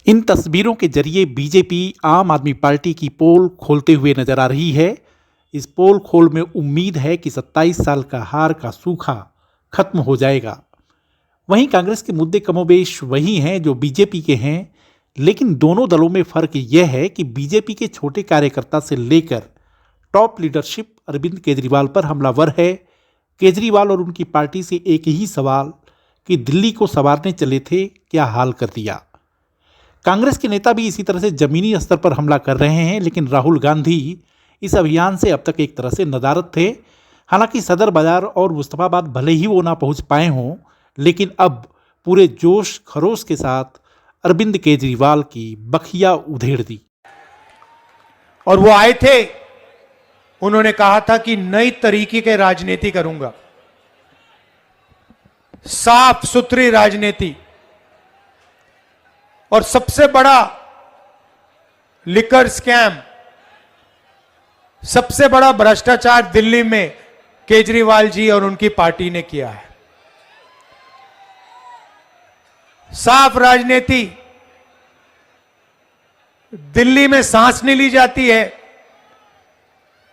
इन तस्वीरों के जरिए बीजेपी आम आदमी पार्टी की पोल खोलते हुए नजर आ रही है। इस पोल खोल में उम्मीद है कि 27 साल का हार का सूखा खत्म हो जाएगा। वहीं कांग्रेस के मुद्दे कमोबेश वही हैं जो बीजेपी के हैं, लेकिन दोनों दलों में फर्क यह है कि बीजेपी के छोटे कार्यकर्ता से लेकर टॉप लीडरशिप अरविंद केजरीवाल पर हमलावर है। केजरीवाल और उनकी पार्टी से एक ही सवाल कि दिल्ली को संवारने चले थे, क्या हाल कर दिया। कांग्रेस के नेता भी इसी तरह से जमीनी स्तर पर हमला कर रहे हैं, लेकिन राहुल गांधी इस अभियान से अब तक एक तरह से नदारद थे। हालांकि सदर बाजार और मुस्तफाबाद भले ही वो ना पहुंच पाए हों, लेकिन अब पूरे जोश खरोश के साथ अरविंद केजरीवाल की बखिया उधेड़ दी। और वो आए थे, उन्होंने कहा था कि नई तरीके के राजनीति करूंगा, साफ सुथरी राजनीति। और सबसे बड़ा लिकर स्कैम, सबसे बड़ा भ्रष्टाचार दिल्ली में केजरीवाल जी और उनकी पार्टी ने किया है। साफ राजनीति, दिल्ली में सांस नहीं ली जाती है,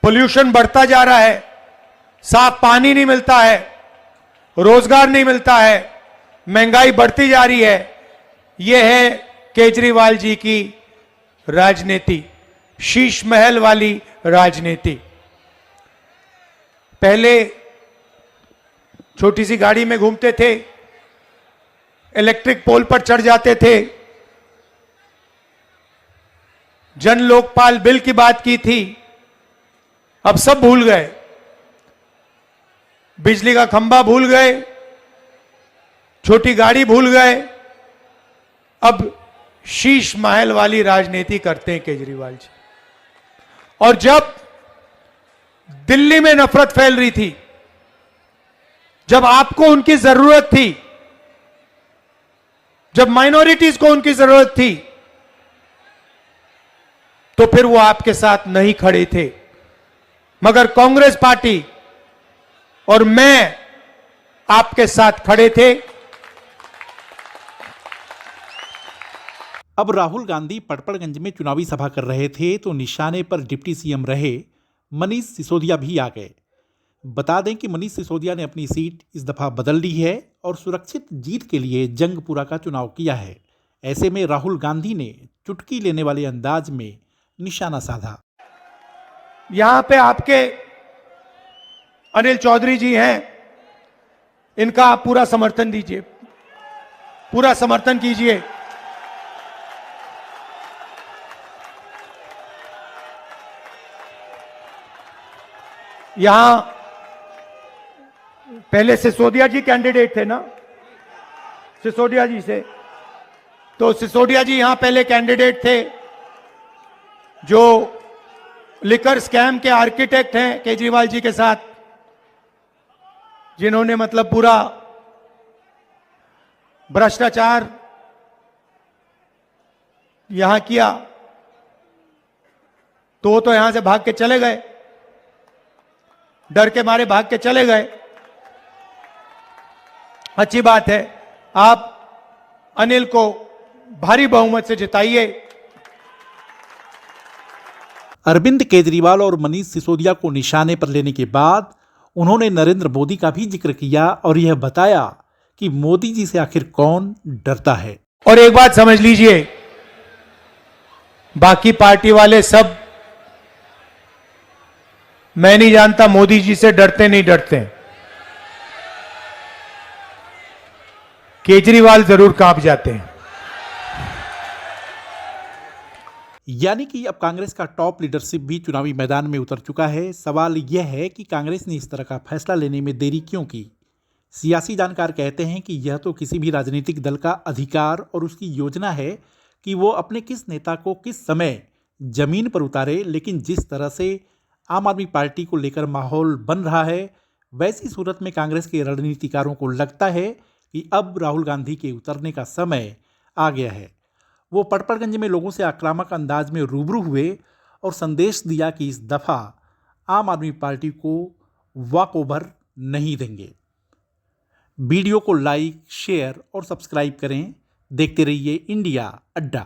पोल्यूशन बढ़ता जा रहा है, साफ पानी नहीं मिलता है, रोजगार नहीं मिलता है, महंगाई बढ़ती जा रही है। यह है केजरीवाल जी की राजनीति, शीश महल वाली राजनीति। पहले छोटी सी गाड़ी में घूमते थे, इलेक्ट्रिक पोल पर चढ़ जाते थे, जन लोकपाल बिल की बात की थी, अब सब भूल गए। बिजली का खंभा भूल गए, छोटी गाड़ी भूल गए, अब शीश महल वाली राजनीति करते हैं केजरीवाल जी। और जब दिल्ली में नफरत फैल रही थी, जब आपको उनकी जरूरत थी, जब माइनॉरिटीज को उनकी जरूरत थी, तो फिर वो आपके साथ नहीं खड़े थे। मगर कांग्रेस पार्टी और मैं आपके साथ खड़े थे। अब राहुल गांधी पटपड़गंज में चुनावी सभा कर रहे थे तो निशाने पर डिप्टी सीएम रहे मनीष सिसोदिया भी आ गए। बता दें कि मनीष सिसोदिया ने अपनी सीट इस दफा बदल ली है और सुरक्षित जीत के लिए जंगपुरा का चुनाव किया है। ऐसे में राहुल गांधी ने चुटकी लेने वाले अंदाज में निशाना साधा। यहां पे आपके अनिल चौधरी जी हैं, इनका आप पूरा समर्थन दीजिए, पूरा समर्थन कीजिए। यहां पहले सिसोदिया जी कैंडिडेट थे ना, सिसोदिया जी से, तो सिसोदिया जी यहां पहले कैंडिडेट थे, जो लिकर स्कैम के आर्किटेक्ट हैं केजरीवाल जी के साथ, जिन्होंने मतलब पूरा भ्रष्टाचार यहां किया। तो वो तो यहां से भाग के चले गए, डर के मारे भाग के चले गए। अच्छी बात है, आप अनिल को भारी बहुमत से जिताइए। अरविंद केजरीवाल और मनीष सिसोदिया को निशाने पर लेने के बाद उन्होंने नरेंद्र मोदी का भी जिक्र किया और यह बताया कि मोदी जी से आखिर कौन डरता है। और एक बात समझ लीजिए, बाकी पार्टी वाले सब, मैं नहीं जानता मोदी जी से डरते नहीं डरते, केजरीवाल जरूर कांप जाते हैं। यानी कि अब कांग्रेस का टॉप लीडरशिप भी चुनावी मैदान में उतर चुका है। सवाल यह है कि कांग्रेस ने इस तरह का फैसला लेने में देरी क्यों की। सियासी जानकार कहते हैं कि यह तो किसी भी राजनीतिक दल का अधिकार और उसकी योजना है कि वो अपने किस नेता को किस समय जमीन पर उतारे, लेकिन जिस तरह से आम आदमी पार्टी को लेकर माहौल बन रहा है, वैसी सूरत में कांग्रेस के रणनीतिकारों को लगता है कि अब राहुल गांधी के उतरने का समय आ गया है। वो पटपड़गंज में लोगों से आक्रामक अंदाज में रूबरू हुए और संदेश दिया कि इस दफ़ा आम आदमी पार्टी को वॉक ओवर नहीं देंगे। वीडियो को लाइक, शेयर और सब्सक्राइब करें। देखते रहिए इंडिया अड्डा।